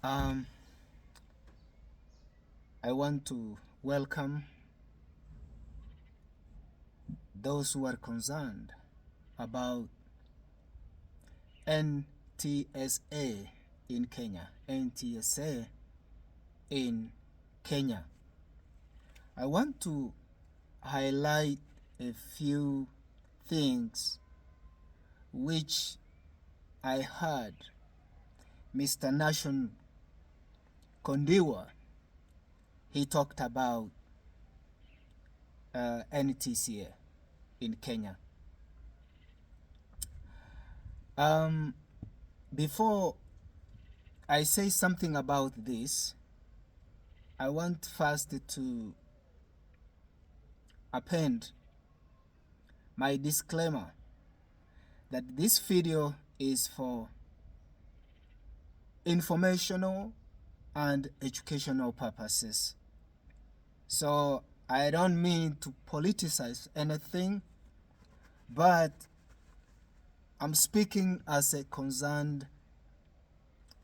Um, I want to welcome those who are concerned about NTSA in Kenya. NTSA in Kenya. I want to highlight a few things which I heard Mr. Nation Kondiwa, he talked about NTSA in Kenya. Before I say something about this, I want first to append my disclaimer that this video is for informational and educational purposes. So I don't mean to politicize anything, but I'm speaking as a concerned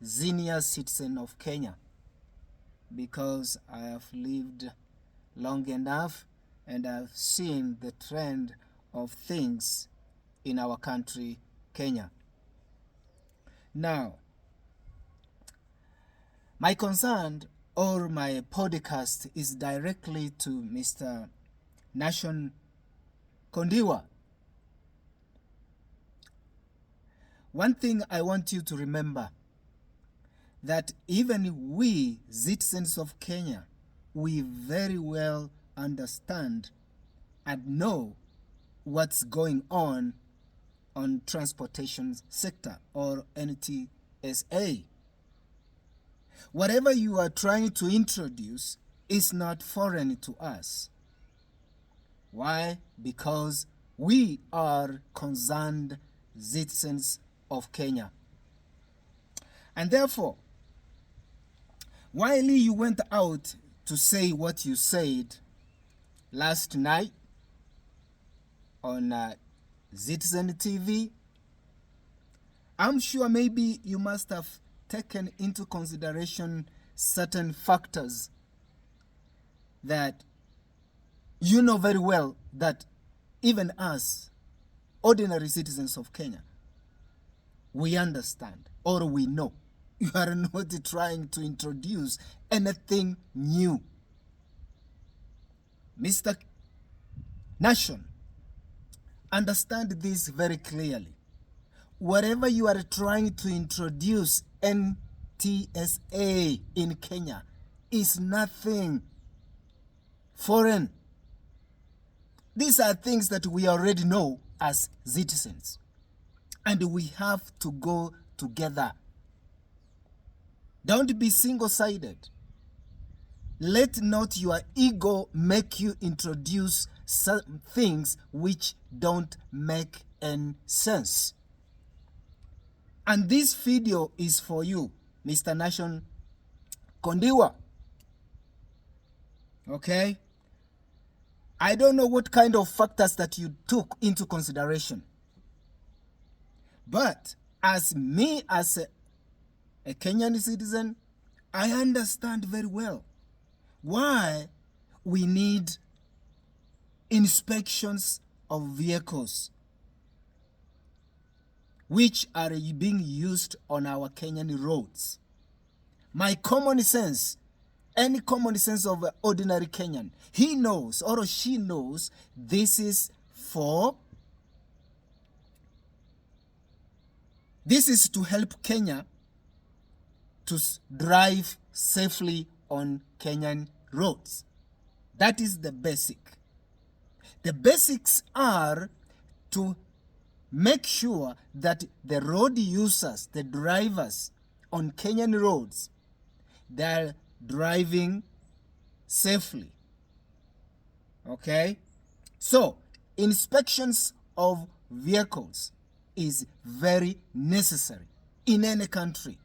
senior citizen of Kenya because I have lived long enough and I've seen the trend of things in our country, Kenya. Now, my concern or my podcast is directly to Mr. Nation Kondiwa. One thing I want you to remember, that even we citizens of Kenya, we very well understand and know what's going on transportation sector or NTSA. Whatever you are trying to introduce is not foreign to us. Why? Because we are concerned citizens of Kenya. And therefore, while you went out to say what you said last night on Citizen TV, I'm sure maybe you must have taken into consideration certain factors that you know very well that even us, ordinary citizens of Kenya, we understand or we know. You are not trying to introduce anything new. Mr. Nation, understand this very clearly. Whatever you are trying to introduce NTSA in Kenya is nothing foreign. These are things that we already know as citizens, and we have to go together. Don't be single-sided. Let not your ego make you introduce some things which don't make any sense. And this video is for you, Mr. Nation Kondiwa. Okay? I don't know what kind of factors that you took into consideration. But as me, as a Kenyan citizen, I understand very well why we need inspections of vehicles which are being used on our Kenyan roads. My common sense, any common sense of an ordinary Kenyan, he knows or she knows this is to help Kenya to drive safely on Kenyan roads. That is the basic. The basics are to make sure that the road users, the drivers on Kenyan roads, they're driving safely. Okay? So, inspections of vehicles is very necessary in any country.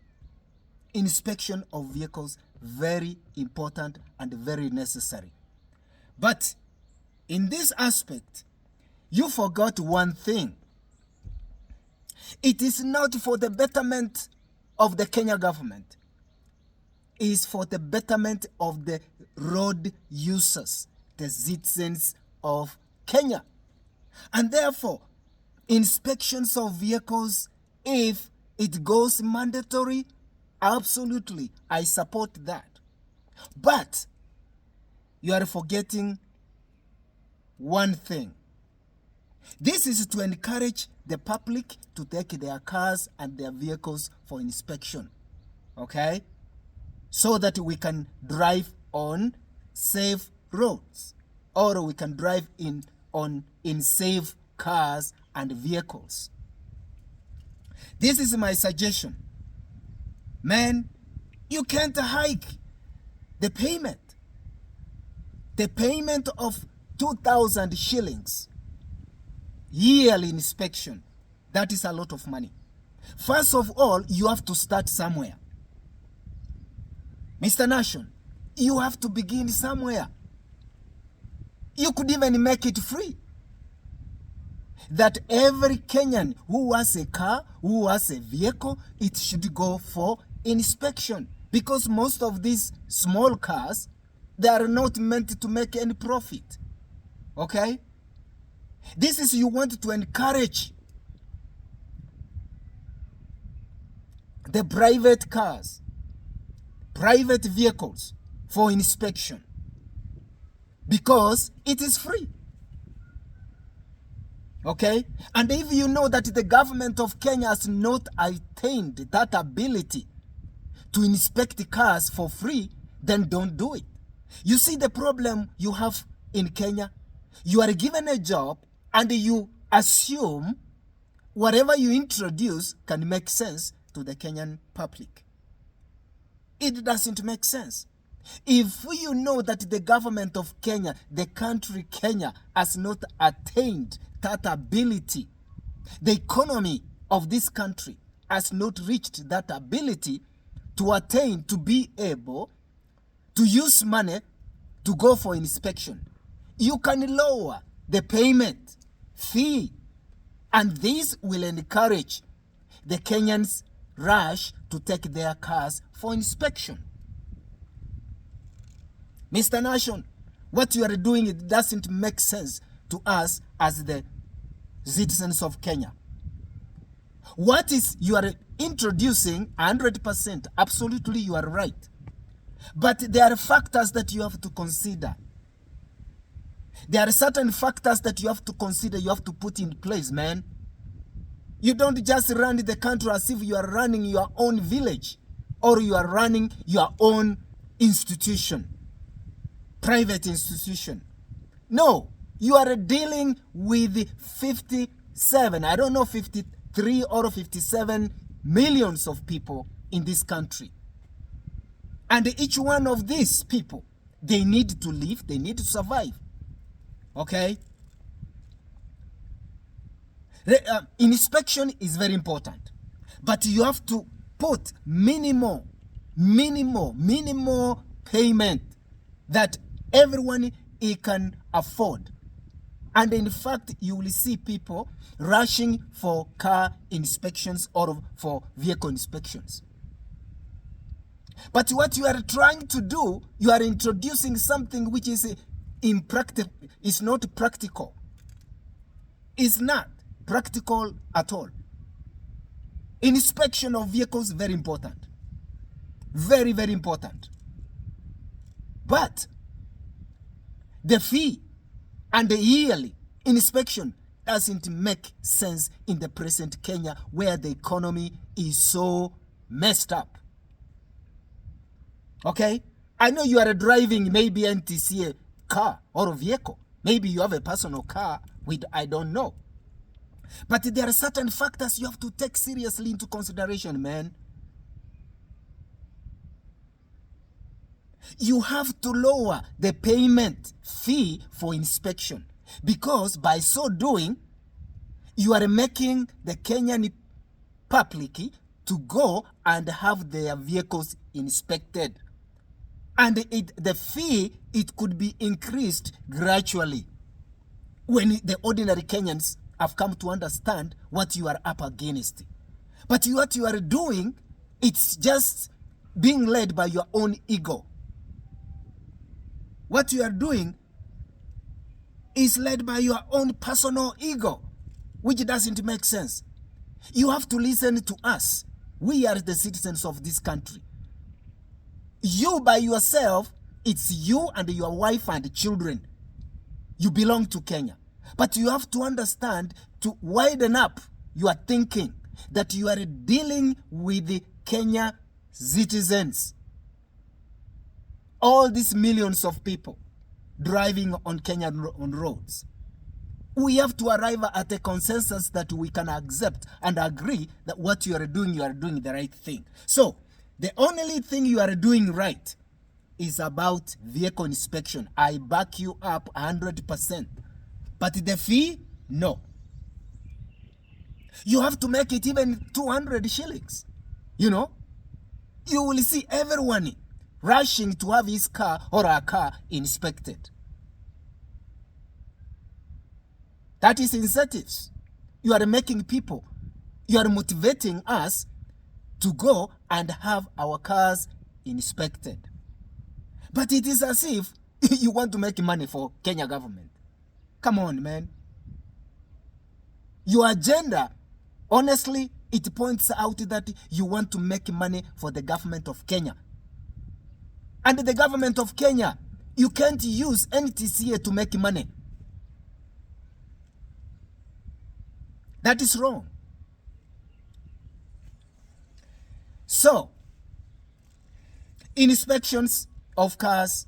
Inspection of vehicles, very important and very necessary. But in this aspect, you forgot one thing. It is not for the betterment of the Kenya government. is for the betterment of the road users, the citizens of Kenya. And therefore, inspections of vehicles, if it goes mandatory, absolutely, I support that. But you are forgetting one thing. This is to encourage the public to take their cars and their vehicles for inspection, okay? So that we can drive on safe roads, or we can drive in safe cars and vehicles. This is my suggestion. Man, you can't hike the payment. The payment of 2,000 shillings yearly inspection, that is a lot of money. First of all, you have to start somewhere. Mr. Nation, you have to begin somewhere. You could even make it free. That every Kenyan who has a car, who has a vehicle, it should go for inspection. Because most of these small cars, they are not meant to make any profit. Okay? This is, you want to encourage the private cars, private vehicles for inspection, because it is free. Okay? And if you know that the government of Kenya has not attained that ability to inspect cars for free, then don't do it. You see the problem you have in Kenya? You are given a job and you assume whatever you introduce can make sense to the Kenyan public. It doesn't make sense. If you know that the government of Kenya, the country Kenya, has not attained that ability, the economy of this country has not reached that ability to attain, to be able to use money to go for inspection, you can lower the payment fee, and this will encourage the Kenyans rush to take their cars for inspection. Mr. Nation, what you are doing, it doesn't make sense to us as the citizens of Kenya. What is you are introducing 100%, absolutely you are right. But there are factors that you have to consider. There are certain factors that you have to consider, you have to put in place, man. You don't just run the country as if you are running your own village or you are running your own institution, private institution. No, you are dealing with 57, I don't know, 53 or 57 millions of people in this country. And each one of these people, they need to live, they need to survive. Okay? Inspection is very important. But you have to put minimal payment that everyone can afford. And in fact, you will see people rushing for car inspections or for vehicle inspections. But what you are trying to do, you are introducing something which is impractical. It's not practical. It's not practical at all. Inspection of vehicles, very important. Very, very important. But the fee and the yearly inspection doesn't make sense in the present Kenya, where the economy is so messed up. Okay? I know you are driving maybe Ntsa car or a vehicle. Maybe you have a personal car with, I don't know. But there are certain factors you have to take seriously into consideration, man. You have to lower the payment fee for inspection, because by so doing, you are making the Kenyan public to go and have their vehicles inspected. And the fee, it could be increased gradually when the ordinary Kenyans have come to understand what you are up against. But what you are doing, it's just being led by your own ego. What you are doing is led by your own personal ego, which doesn't make sense. You have to listen to us. We are the citizens of this country. You by yourself, it's you and your wife and children. You belong to Kenya. But you have to understand, to widen up your thinking, that you are dealing with the Kenya citizens. All these millions of people driving on Kenyan roads. We have to arrive at a consensus that we can accept and agree that what you are doing the right thing. So, the only thing you are doing right is about vehicle inspection. I back you up 100%. But the fee, no. You have to make it even 200 shillings. You know, you will see everyone rushing to have his car or her car inspected. That is incentives. You are making people, you are motivating us to go and have our cars inspected. But it is as if you want to make money for Kenya government. Come on, man. Your agenda, honestly, it points out that you want to make money for the government of Kenya. And the government of Kenya, you can't use NTSA to make money. That is wrong. So, inspections of cars,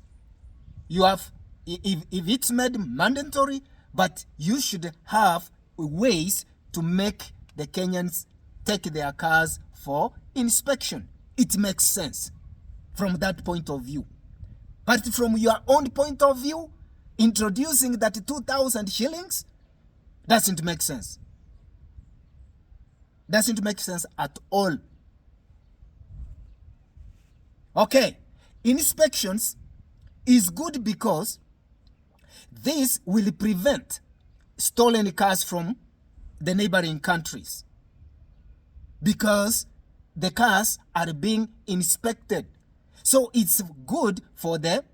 you have, if it's made mandatory, but you should have ways to make the Kenyans take their cars for inspection. It makes sense from that point of view. But from your own point of view, introducing that 2,000 shillings doesn't make sense. Doesn't make sense at all. Okay, inspections is good because this will prevent stolen cars from the neighboring countries, because the cars are being inspected. So it's good for the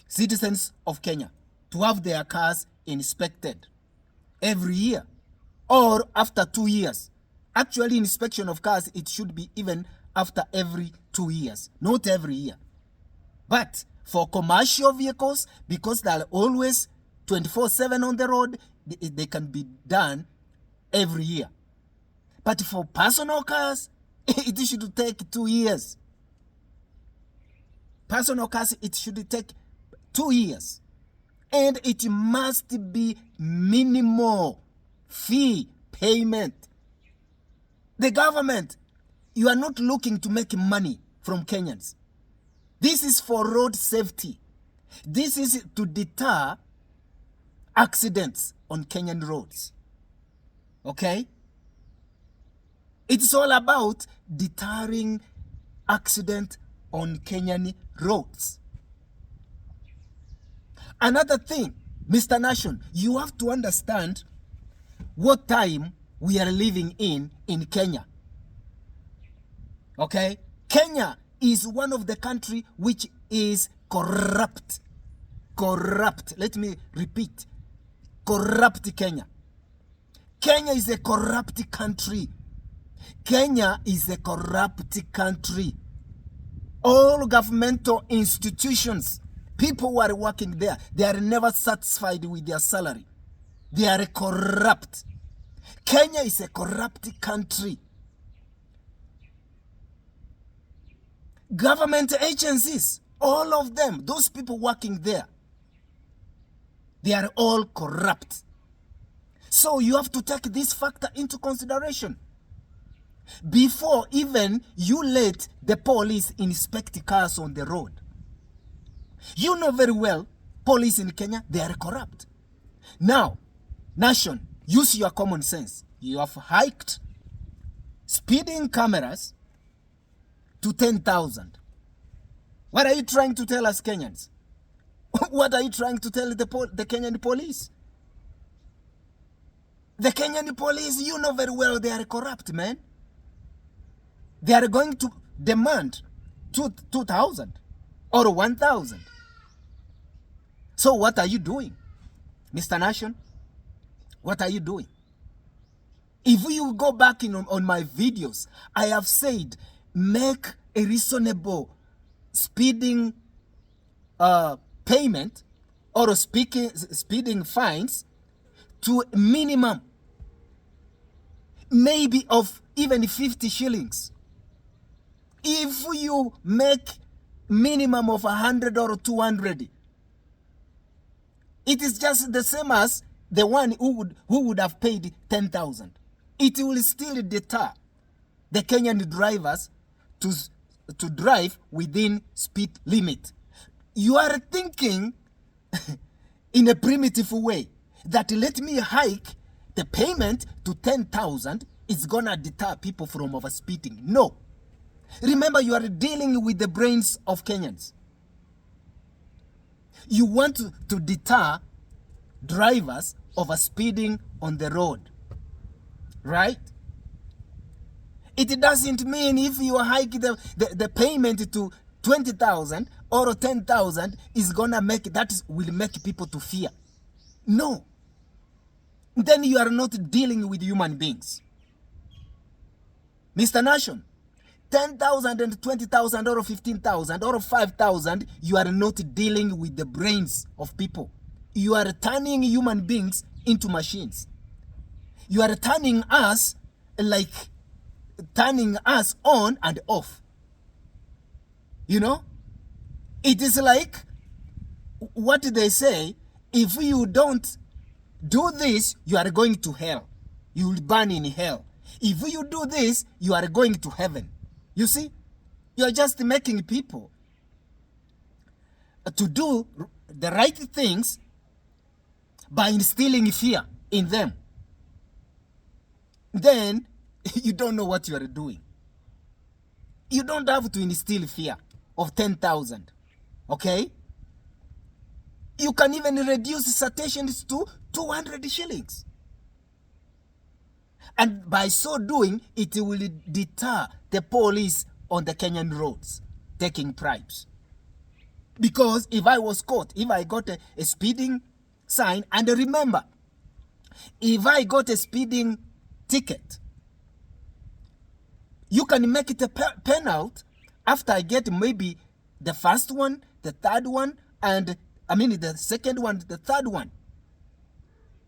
citizens of Kenya to have their cars inspected every year or after 2 years. Actually, inspection of cars, it should be even after every 2 years, not every year. But for commercial vehicles, because they are always 24/7 on the road, they can be done every year. But for personal cars, it should take 2 years. Personal cars, it should take 2 years. And it must be minimal fee payment. The government, you are not looking to make money from Kenyans. This is for road safety. This is to deter accidents on Kenyan roads. Okay? It's all about deterring accident on Kenyan roads. Another thing, Mr. Nation, you have to understand what time we are living in Kenya. Okay? Kenya is one of the country which is corrupt. Corrupt. Let me repeat. Corrupt Kenya. Kenya is a corrupt country. Kenya is a corrupt country. All governmental institutions, people who are working there, they are never satisfied with their salary. They are corrupt. Kenya is a corrupt country. Government agencies, all of them, those people working there, they are all corrupt. So you have to take this factor into consideration before even you let the police inspect cars on the road. You know very well, police in Kenya, they are corrupt. Now, Nation, use your common sense. You have hiked speeding cameras to 10,000. What are you trying to tell us Kenyans? What are you trying to tell the Kenyan police? The Kenyan police, you know very well they are corrupt, man. They are going to demand 2,000 or 1,000. So what are you doing, Mr. Nation? What are you doing? If you go back on my videos, I have said make a reasonable speeding payment or speeding fines to minimum, maybe of even 50 shillings. If you make minimum of 100 or 200, it is just the same as the one who would have paid 10,000. It will still deter the Kenyan drivers to drive within speed limit. You are thinking in a primitive way that let me hike the payment to 10,000, it's gonna deter people from overspeeding. No. Remember, you are dealing with the brains of Kenyans. You want to deter drivers overspeeding on the road, right? It doesn't mean if you hike the payment to 20,000 or 10,000 is gonna will make people to fear. No. Then you are not dealing with human beings. Mr. Nation, 10,000 and 20,000 or 15,000 or 5,000, you are not dealing with the brains of people. You are turning human beings into machines. You are turning us on and off. You know? It is like what they say, if you don't do this, you are going to hell. You will burn in hell. If you do this, you are going to heaven. You see? You are just making people to do the right things by instilling fear in them. Then you don't know what you are doing. You don't have to instill fear of 10,000. Okay? You can even reduce citations to 200 shillings. And by so doing, it will deter the police on the Kenyan roads taking bribes. Because if I was caught, if I got a speeding sign, and remember, if I got a speeding ticket, you can make it a penalty after I get maybe the first one, the third one, and the second one, the third one.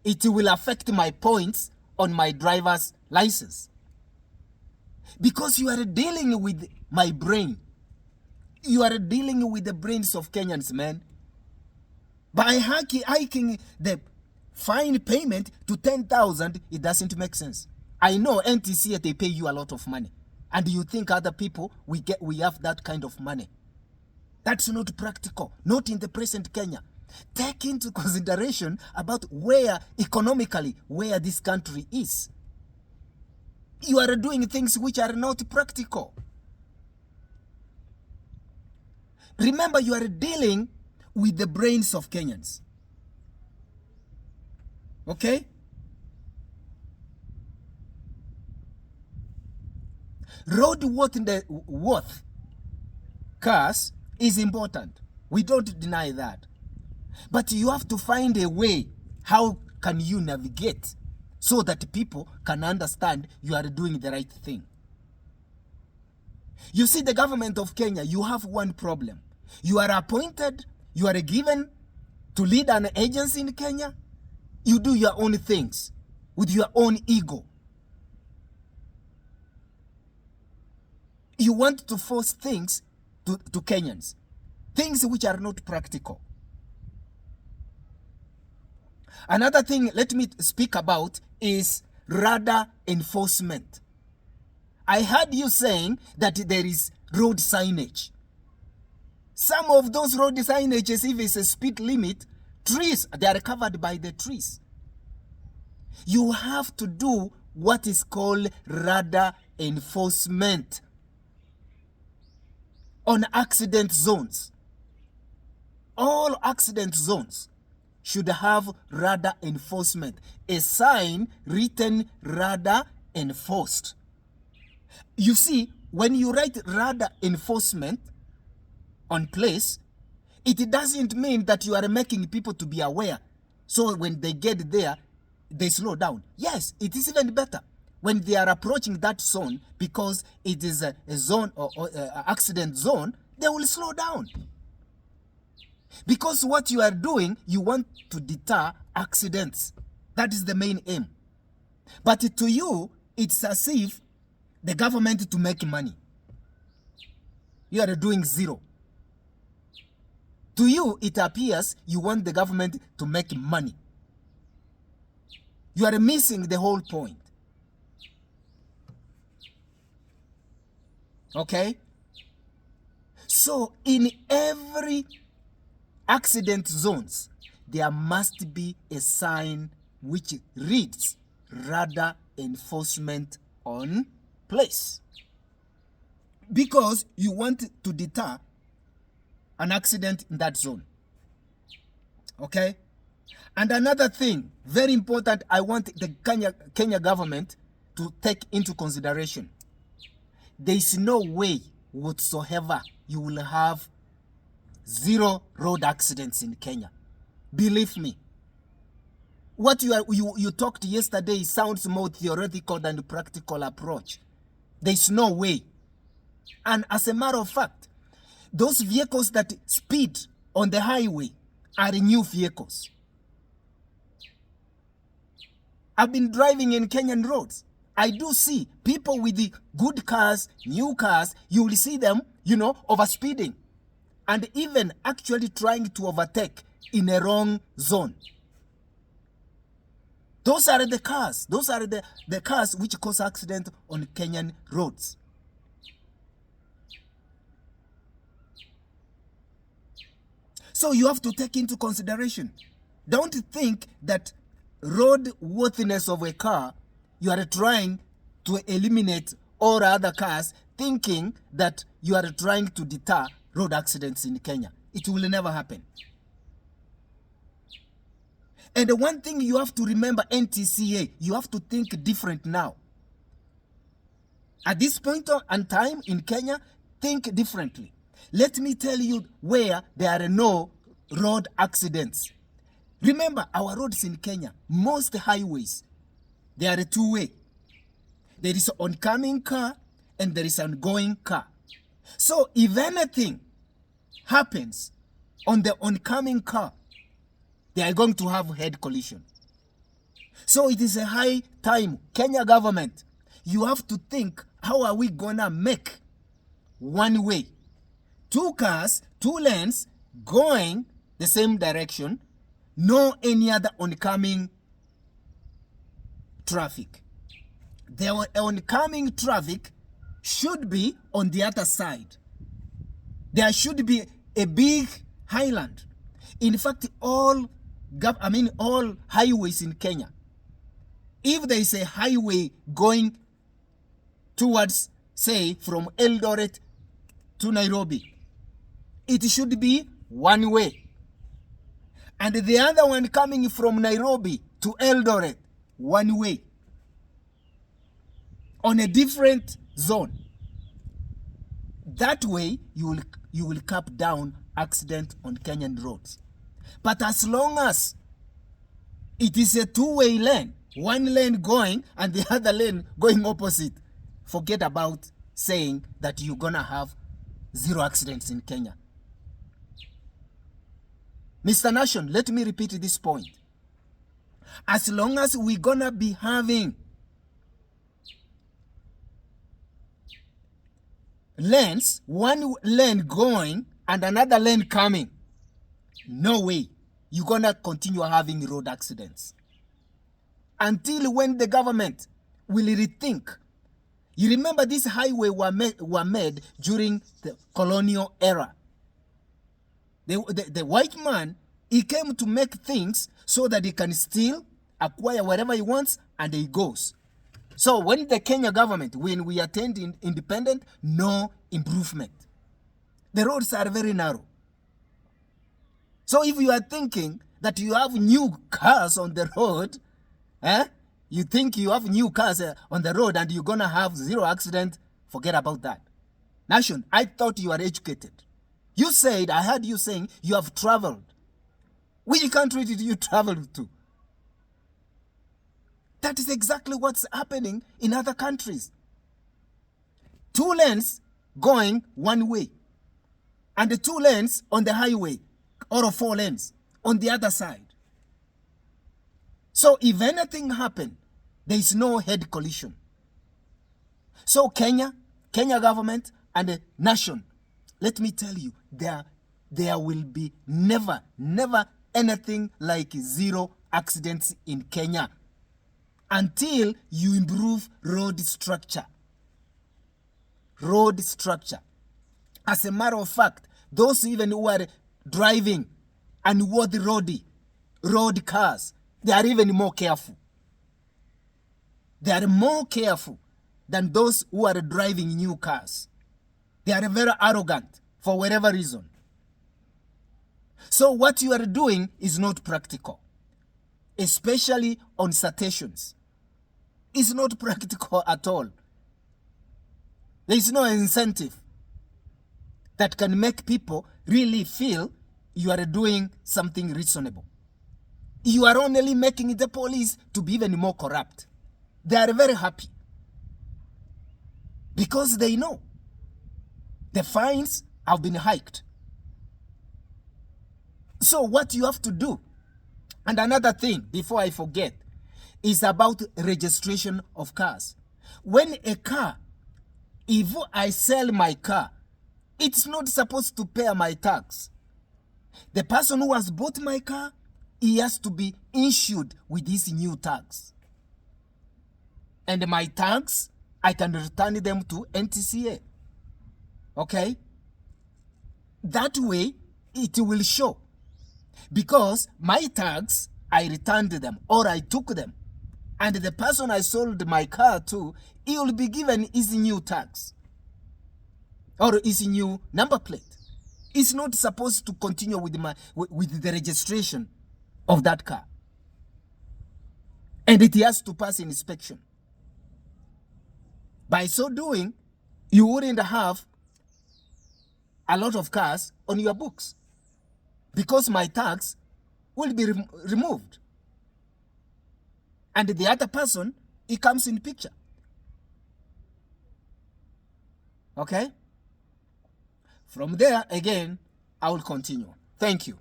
It will affect my points on my driver's license. Because you are dealing with my brain. You are dealing with the brains of Kenyans, man. By hiking the fine payment to 10,000, it doesn't make sense. I know NTC, they pay you a lot of money. And you think other people, we have that kind of money. That's not practical. Not in the present Kenya. Take into consideration about economically, where this country is. You are doing things which are not practical. Remember, you are dealing with the brains of Kenyans. Okay? Roadworthy cars is important. We don't deny that. But you have to find a way. How can you navigate so that people can understand you are doing the right thing? You see, the government of Kenya, you have one problem. You are appointed, you are given to lead an agency in Kenya. You do your own things with your own ego. You want to force things to Kenyans. Things which are not practical. Another thing let me speak about is radar enforcement. I heard you saying that there is road signage. Some of those road signages, if it's a speed limit, trees, they are covered by the trees. You have to do what is called radar enforcement on accident zones. All accident zones should have radar enforcement. A sign written radar enforced. You see, when you write radar enforcement on place, it doesn't mean that you are making people to be aware. So when they get there, they slow down. Yes, it is even better when they are approaching that zone, because it is a zone or accident zone, they will slow down. Because what you are doing, you want to deter accidents. That is the main aim. But to you, it's as if the government to make money. You are doing zero. To you, it appears you want the government to make money. You are missing the whole point. Okay? So in every accident zones, there must be a sign which reads radar enforcement on place, because you want to deter an accident in that zone. Okay? And another thing, very important, I want the Kenya government to take into consideration. There is no way whatsoever you will have zero road accidents in Kenya. Believe me. What you talked yesterday sounds more theoretical than the practical approach. There's no way. And as a matter of fact, those vehicles that speed on the highway are new vehicles. I've been driving in Kenyan roads. I do see people with the good cars, new cars, you will see them, overspeeding. And even actually trying to overtake in a wrong zone. Those are the cars. Those are the cars which cause accidents on Kenyan roads. So you have to take into consideration. Don't think that road worthiness of a car, you are trying to eliminate all other cars, thinking that you are trying to deter road accidents in Kenya. It will never happen. And the one thing you have to remember, NTSA, you have to think different now. At this point in time in Kenya, think differently. Let me tell you where there are no road accidents. Remember, our roads in Kenya, most highways, they are two-way. There is an oncoming car and there is an ongoing car. So if anything happens on the oncoming car, they are going to have head collision. So it is a high time, Kenya government, you have to think, how are we gonna make one way? Two cars, two lanes, going the same direction, no any other oncoming traffic. The oncoming traffic should be on the other side. There should be a big highland. In fact, all highways in Kenya, if there is a highway going towards, say, from Eldoret to Nairobi, it should be one way. And the other one coming from Nairobi to Eldoret, one way. On a different zone. That way, you will cut down accident on Kenyan roads. But as long as it is a two-way lane, one lane going and the other lane going opposite, forget about saying that you're gonna have zero accidents in Kenya. Mr. Nation, let me repeat this point. As long as we're gonna be having lanes, one lane going and another lane coming, no way you're gonna continue having road accidents. Until when the government will rethink. You remember this highway were made during the colonial era. The white man, he came to make things so that he can steal, acquire whatever he wants, and he goes. So when the Kenya government, when we attained independent, no improvement. The roads are very narrow. So if you are thinking that you have new cars on the road, you think you have new cars on the road and you're going to have zero accident, Forget about that. Nation, I thought you are educated. You said, I heard you saying you have traveled. Which country did you travel to? That is exactly what's happening in other countries. 2 lanes going one way, and the 2 lanes on the highway, or 4 lanes on the other side. So if anything happened, there is no head collision. So Kenya government and the nation, let me tell you, there will be never anything like 0 accidents in Kenya until you improve road structure. Road structure. As a matter of fact, those even who are driving unworthy road cars, they are even more careful. They are more careful than those who are driving new cars. They are very arrogant for whatever reason. So what you are doing is not practical, especially on citations. It's not practical at all. There is no incentive that can make people really feel you are doing something reasonable. You are only making the police to be even more corrupt. They are very happy because they know the fines have been hiked. So what you have to do, and another thing before I forget, is about registration of cars. When a car, if I sell my car, it's not supposed to pay my tax. The person who has bought my car, he has to be insured with these new tags. And my tags, I can return them to Ntsa. Okay? That way, it will show. Because my tags, I returned them or I took them. And the person I sold my car to, he will be given his new tags or his new number plate. It's not supposed to continue with the registration of that car. And it has to pass inspection. By so doing, you wouldn't have a lot of cars on your books because my tags will be removed. And the other person, he comes in picture. Okay? From there, again, I will continue. Thank you.